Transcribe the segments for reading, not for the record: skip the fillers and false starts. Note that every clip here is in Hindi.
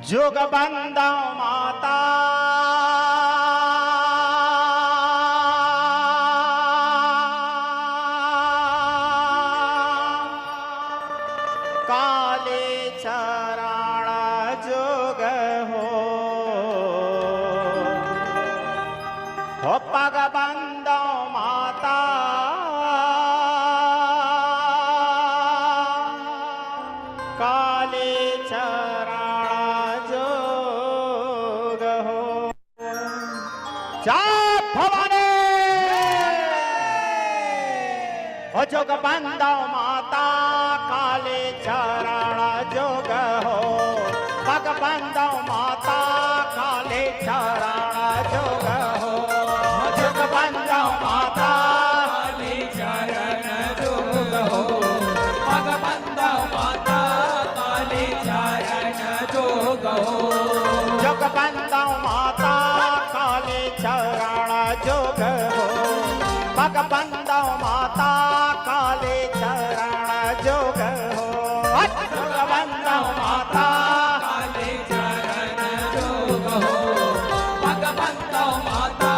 जुग बंदो माता काले चरण जुग हो पग बंदो माता काले चरण जोग हो जाप भवानी हो जोग बंदो माता काले चरण जोग हो पग बंदो माता काले चरण जोग हो जोग बंदो माता काले चरण जोग हो पग बंदो माता काले चरण जोग हो जोग बंदो माता काले चरण जोग हो पग बंदो माता काले चरण जोग हो जोग बंदो माता काले चरण जोग हो पग बंदो माता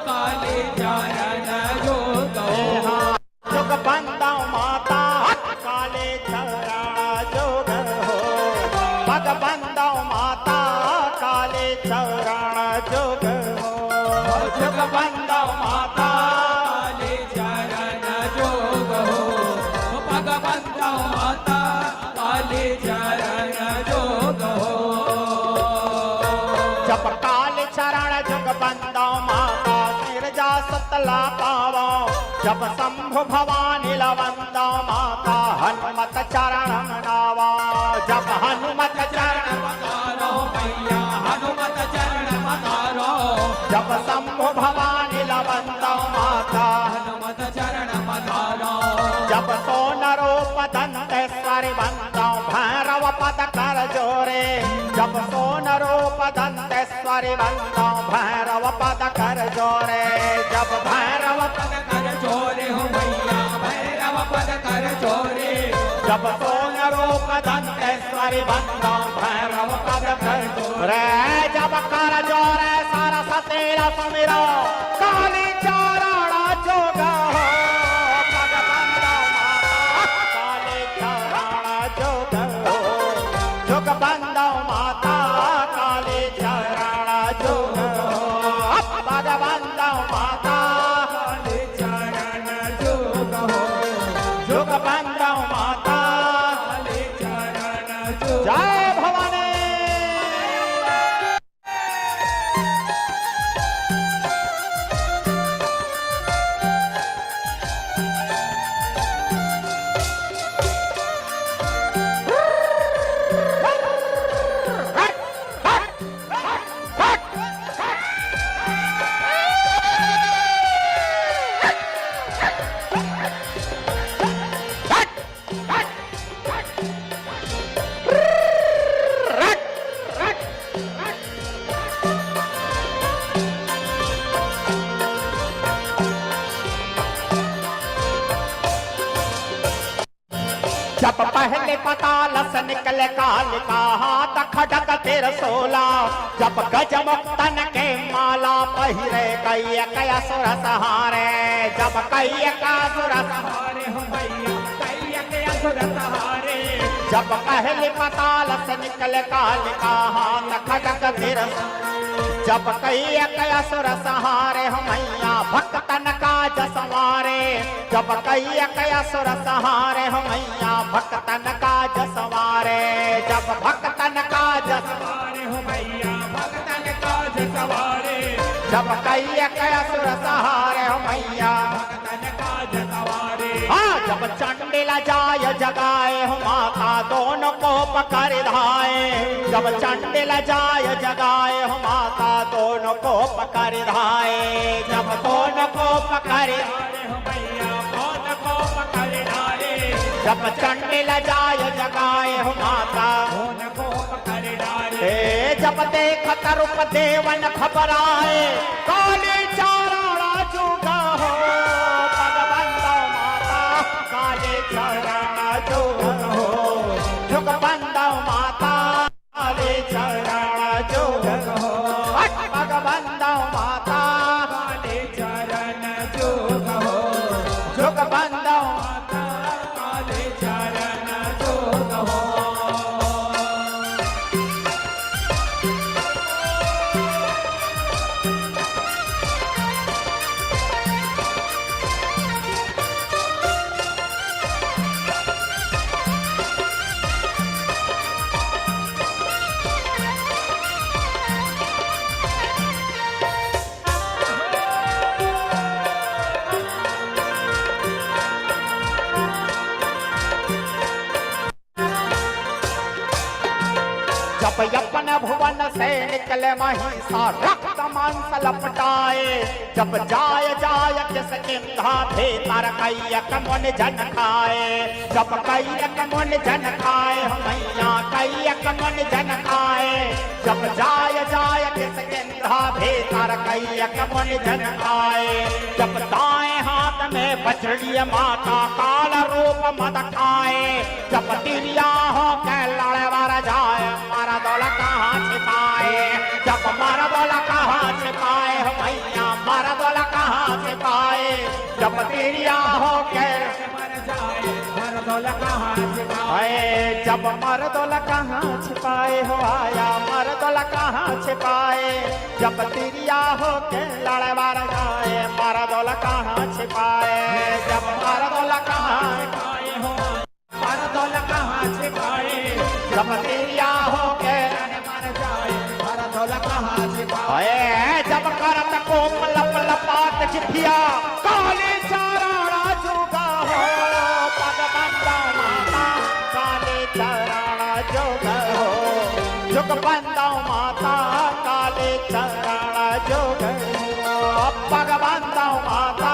काले चरण जोग हो जोग बंदो माता काले चरण जोग हो पग बंदो माता काले चरण जोग हो जोग बंदो माता काले चरण जोग हो पग बंदो माता काले चरण जोग हो जब काले चरण जोग बंदो माता सिरजा सतला पावो जब शंभु भवानी लवंदो माता हनुमत चरण मनावा जब हनुमत चरण मनारो मैया हनुमत चरण मनारो जब शंभु भवानी लवंदो माता हनुमत चरण मनारो जब सोन रूप दंतेश्वरी बंदो भैरव पद कर जोरे जब सोन रूप दंतेश्वरी बंदो भैरव पद कर जोरे जब भैरव पद कर जोरे हो मैया भैरव पद कर जोरे जब सोन रूप दंतेश्वरी बंदो भैरव पद कर जोरे जब कर जोरे सरस्वती सुमिरो काली चरण जोग हो पग बंदो माता काली चरण जोग हो जोग बंदो माता काली चरण जोग हो पग बंदो माता काली चरण जोग हो जोग बंदो माता काली चरण जोग जय भवानी जब पहले पताल से निकले कालिका हाथ खड़क तिरसोला जब गजमुक्तन के माला पहिरे कैयक असुर सहारे जब कैयक असुर सहारे हो मैया कैयक असुर सहारे जब पहले पताल से निकले कालिका हाथ खड़क तिरसोला जब कैयक असुर सहारे हो मैया भक्तन काज सवारे जब कैयक असुर सहारे हो मैया भक्तन काज सवारे जब भक्तन काज सवारे हो मैया भक्तन काज सवारे जब कैयक असुर सहारे हो मैया भक्तन काज सवारे हाँ जब चंडिल जाय जगाए हो माता दोनों को पकड़ धाए जब चंडिल जाय जगाए हो माता दोनों को पकड़ धाए जब दोनों को पकड़ हो मैया दोनों को पकड़ धाए जब चंडिल जाय जगाए हो माता दोनों को पकड़ धाए जब देखत रूप देवन घबराए काली चरण जोग हो पग बंदो माता काली चरण जोग हो जोग बंदो माता काली चरण जब यपन भुवन से निकले महिषा रक्त मांस लपटाए, जब जाय जाय किस इंधा भीतर कैयक मुन जन खाए, जब कैयक मुन जन खाए मैया कैयक मुन जन खाए, जब जाय जाय किस इंधा भीतर कैयक मुन जन खाए, जब दाएं हाथ में बछड़ी माता काल रूप मद खाए, जब तिरिया हो के लड़े वर जाए मारा दौला कहाँ छिपाए, जब मारा दौला कहाँ छिपाए मैया मारा दौला कहाँ छिपाए, जब तिरिया हो के मारा दौला कहाँ छिपाए, जब मारा दौला कहाँ छिपाए हो आया मारा दौला कहाँ छिपाए, जब तिरिया हो के लड़े वर जाए मारा दौला कहाँ छिपाए, जब मारा दौला कहाँ छिपाए हो मारा दौला कहाँ छिपाए, जब तिरिया हो के मर जाए मारा दौला कहाँ छिपाए, जब करत कोप लप लपात चिठिया काले चाराणा जोगा हो पग बंदा माता काले चाराणा जोगा हो, जुग बंदा माता काले चाराणा जोगा हो पग बंदा माता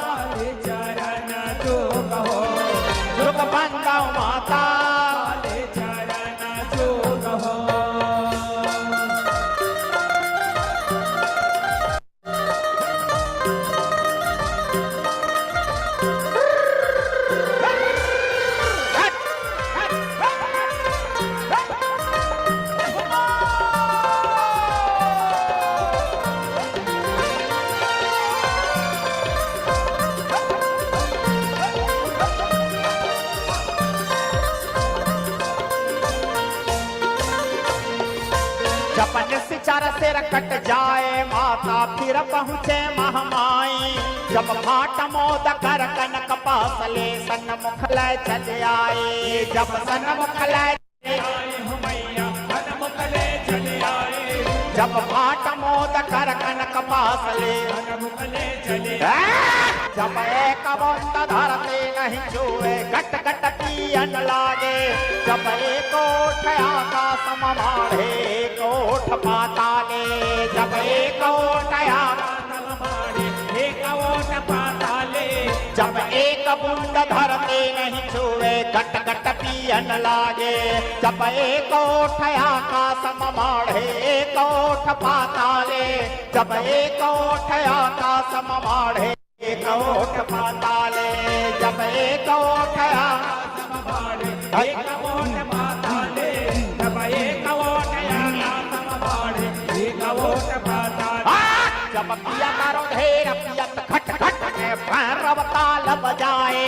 काले चाराणा जोगा हो, जुग बंदा माता काले चाराणा जोगा हो। जपन सिचार से रकट जाए माता फिर पहुँचे महामाई, जब भाट मोद कर कनक पासले सन्मुख लय चले आए, जब सन्मुख लय जब भाट मोद कर कनक पासले जब एक बूंद धरते नहीं छुए घट घट पियन लागे, जब एक ओठ आकाश माढ़े कोठ पाताले, जब एक ओठ आकाश माढ़े एक ओठ पाताले, जब एक बूंद धरते नहीं छुए घट घट पियन लागे, जब एक ओठ आकाश माढ़े एक ओठ पाताले, जब एक ओठ आकाश माढ़े एक ओठ पाताले, जब एक ओठ आकाश माढ़े एक ओठ पाताले, जब एक ओठ आकाश माढ़े एक ओठ पाताले, जब पिया तारो ढेर पियत खट खट के भैरव ताल बजाए,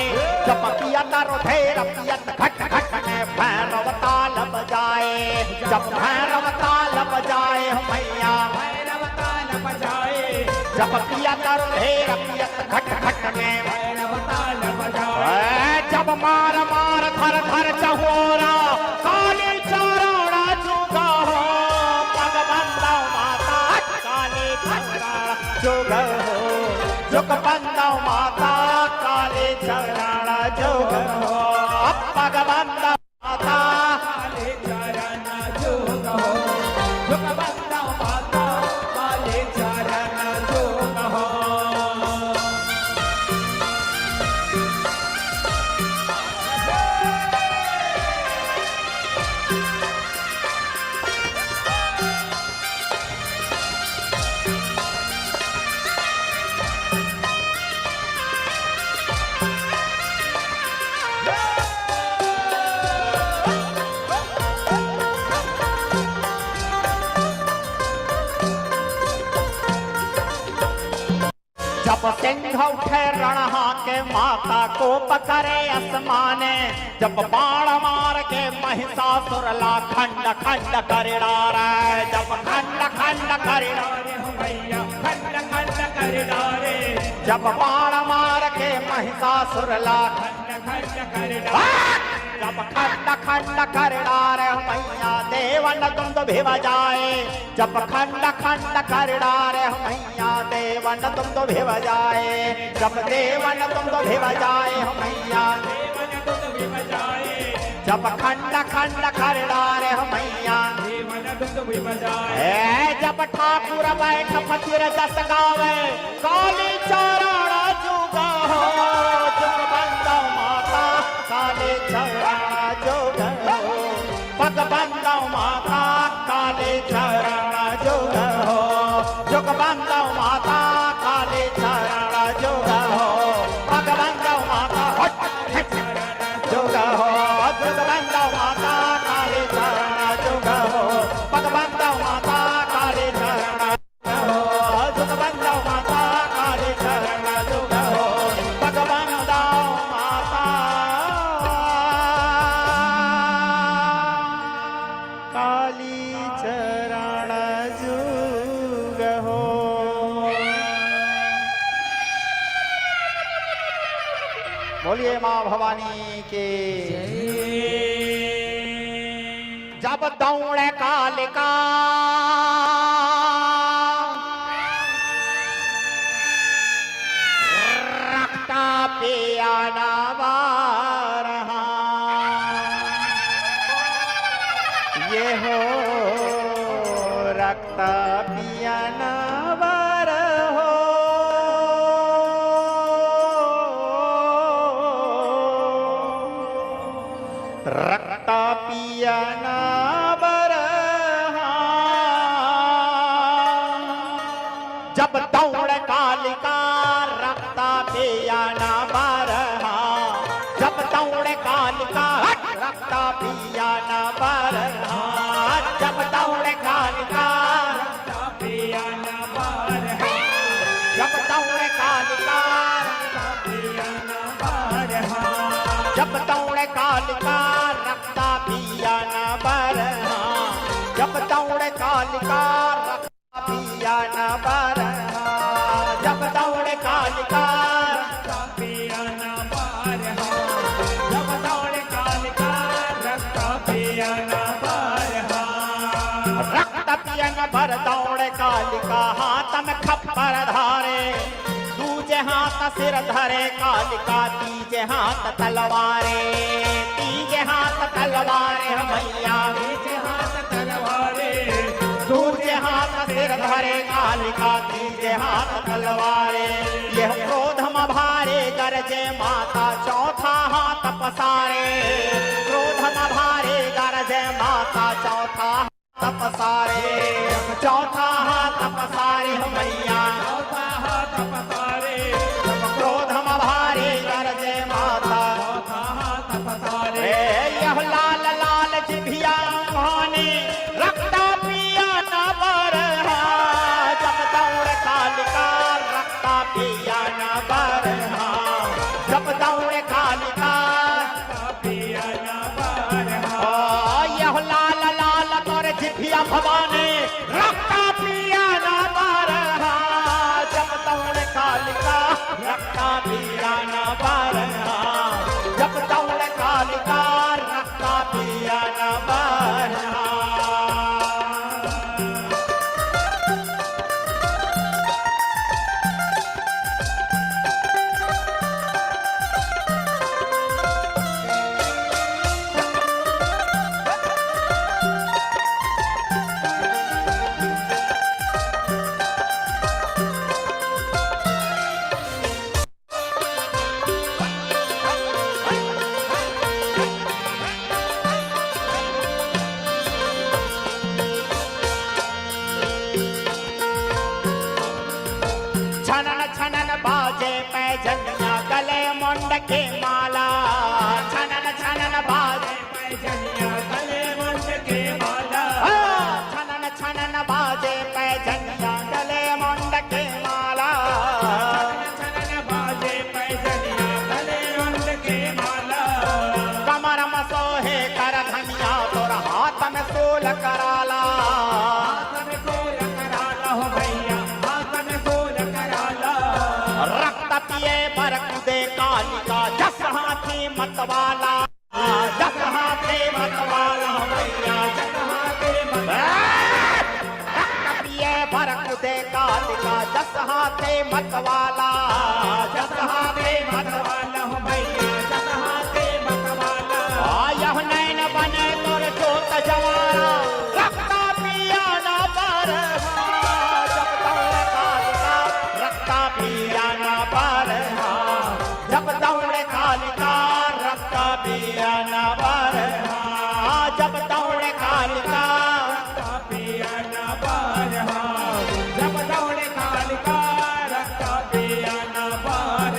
जब पिया तारो ढेर पियत खट खट के भैरव ताल बजाए, जब भैरव ताल बजाए मैया भैरव ताल बजाए, जब पिया तारो ढेर पियत खट खट के भैरव ताल बजाए, जब मार मार धर धर चहोरा काले चाराणा जोगा हो पग बंदा माता काले चाराणा जोगा हो, जुग बंदा माता काले चाराणा जोगा हो पग बंदा माता काले चाराणा जोगा हो, जुग बंदा माता काले चाराणा जोगा हो। जब सिंह उठे रणहा के माता को पकड़े आसमाने, जब बाण मार के महिषासुर ला खंड खंड कर डारे, जब खंड खंड कर डारे भैया खंड खंड कर डारे, जब बाण मार के महिषासुर ला खंड खंड कर डारे, जब खंड खंड कर डारे मैया देवन तुम तो भिव जाए, जब खंड खंड कर डारे मैया देवन तुम तो भिव जाए, जब देवन तुम तो भिव जाए मैया देवन तुम तो भिव जाए, जब खंड खंड कर डारे मैया जब ठाकुर बैठ फकीर जस गावे काली चरण जुगा हो जुग बंदो माता काली चरण जुगा हो पग बंदो माता काली चरण जुगा हो जुग बंदो माता काली चरण जुगा हो पग बंदो माता जुगा हो जुग बंदो माता काली चरण जुगा हो पग बंदो माता काली चरण हो जुग बंदो माता काली चरण जुगा हो पग बंदो माता काली चरण जुगा हो। बोलिए माँ भवानी के। जब दौड़े कालिका रखता पिया नवारहा ये हो रखता पिया नवार हो रखता पिया नवार जब दौड़ कालिका रखता पिया नवार जब दौड़ कालिका रखता पिया नवार जब दौड़ कालिका रखता पिया नवार जब दौड़ कालिका रखता पिया नवार जब दौड़ कालिका रखता पिया नवार जब दौड़ कालिका रखता पिया नवार जब दौड़ कालिका रखता पिया नवार जब दौड़ कालिका रखता पिया नवार रखता पिया नवार दौड़ कालिका हाथ में खप्पर धारे दूजे हाथ सिर धरे कालिका तीजे हाथ तलवारे तीजे हाथ तलवारे मैया तीजे हाथ तलवारे दूजे हाथ सिर धरे कालिका तीजे हाथ तलवारे यह क्रोध में भारे गरजे माता चौथा हाथ पसारे क्रोध में भारे गरजे माता चौथा हाथ पसारे चौथा हाथ पसारे मैया चौथा हाथ पसारे क्रोध में भारे गरजे माता चौथा हाथ पसारे यह लाल लाल जिभिया भाने रखता पिया नवार जब दौड़ कालिका रखता पिया नवार जब दौड़ कालिका रखता पिया नवार यह लाल लाल तोर जिभिया भवाने रखता पिया नवार जब दौड़ कालिका रखता पिया नवार जब दौड़ कालिका रखता पिया नवार छनन छनन बाजे पैजनिया गले मुंड के माला छनन छनन बाजे पैजनिया गले मुंड के माला छनन छनन बाजे पैजनिया गले मुंड के माला छनन बाजे पैजनिया गले मुंड के माला कमर में सोहे कर धनिया तोर हाथ में सोल कराला हाथ में सोल कराला हो भैया हाथ में सोल कराला रक्त पिए पर कुदे कालिका जस हाथी मतवाला जस हाथी मतवाला हो भैया जस हाथी मतवाला रक्त पिए पर कुदे कालिका जस हाथी मतवाला जस हाथी मतवाला हो भैया जस हाथी मतवाला यह नैन बने तोर जोत जवारा रक्त पार हाँ, जब दौड़े कालिका रक्त दिया न पार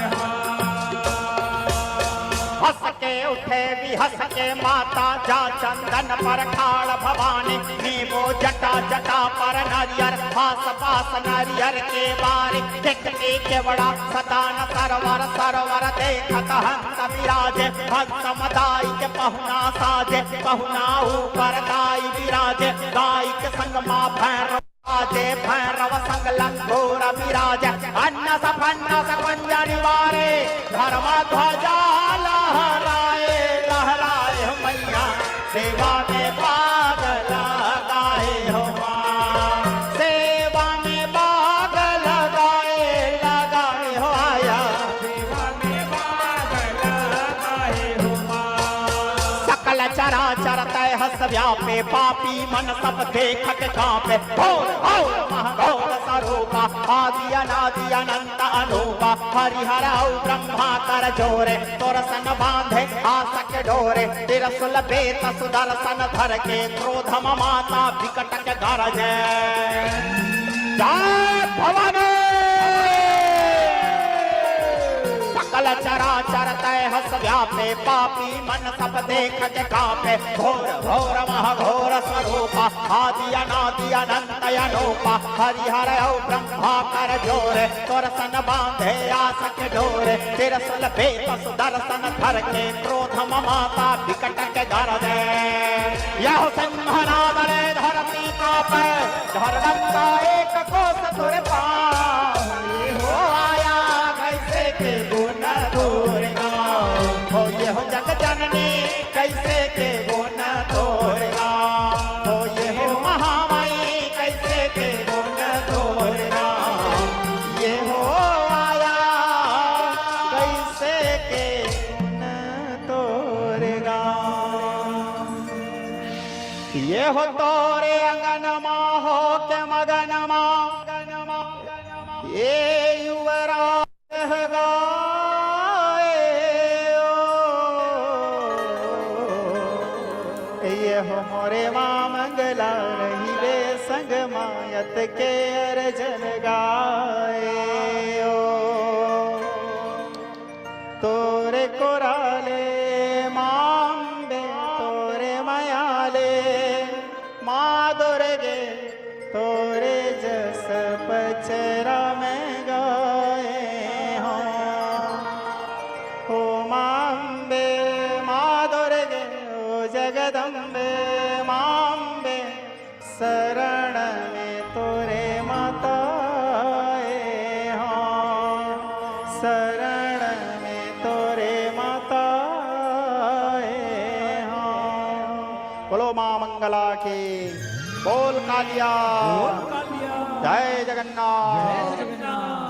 हंस के उठे भी हंस के माता जा चंदन पर खाड़ भवानी नीबो जटा जटा पर नारियर हास पास नारियर के बारे देखते केवड़ा सदान सरवर सरवर देखत हंस विराजे हंस मदाई के पहुना साजे पहुना ऊपर दाई विराजे दाई के संग माँ भैरव आजे भैरव संग लंगोर विराज अन्न सपन्न सपंज निवारे धर्म ध्वजा लहराए लहराए हो मैया सेवा में भाग लगाए हो माँ सेवा में भाग लगाए लगाए हो आया सेवा में भाग लगाए हो माँ सकल चराचर तय हस व्यापे पापी मन सब देखत कांपे घोर घोर महाघोर स्वरूपा आदि अनादि अनंत अनूपा हरिहर ब्रह्मा कर जोरे तोर सन बांधे आसक डोरे तिरसुल बेत सुदर्शन धर के क्रोध माता विकट के गरजे जय भवानी सकल चराचर तय हस व्यापे पापी मन सब देखत कांपे घोर घोर महाघोर स्वरूपा आदि अनादि अनंत अनूपा हरिहर ब्रह्मा कर जोरे तोर सन बांधे आसक डोरे तिरसुल बेत सुदर्शन धर के क्रोध माता विकट के गरजे यह सिंहनाद ले धरती कांपे धरलंका एक कोस तुर पाए हो आया कैसे के गुण दूरगा हो ये हो जग जननी कैसे के गुण दूरगा हो ये हो महामाई कैसे के गुण दूरगा ये हो आया कैसे के गुण तोरगा ये हो तोरे अंगनमा हो के मगनमा ये युवराज गाए ये हो मोरे माँ मंगला रही वे संग मायत के अर्जन गाए तोरे कोराले मांबे तोरे मयाले माँ दुर्गे तोरे जस पचरा में गाए हो मांबे माँ दुर्गे ओ जगदम्बे मांबे शरण में तोरे माताए हो शरण में तोरे माताए हो बोलो माँ मंगला की बोल कालिया कालिया जय जगन्नाथ जय जगन्नाथ।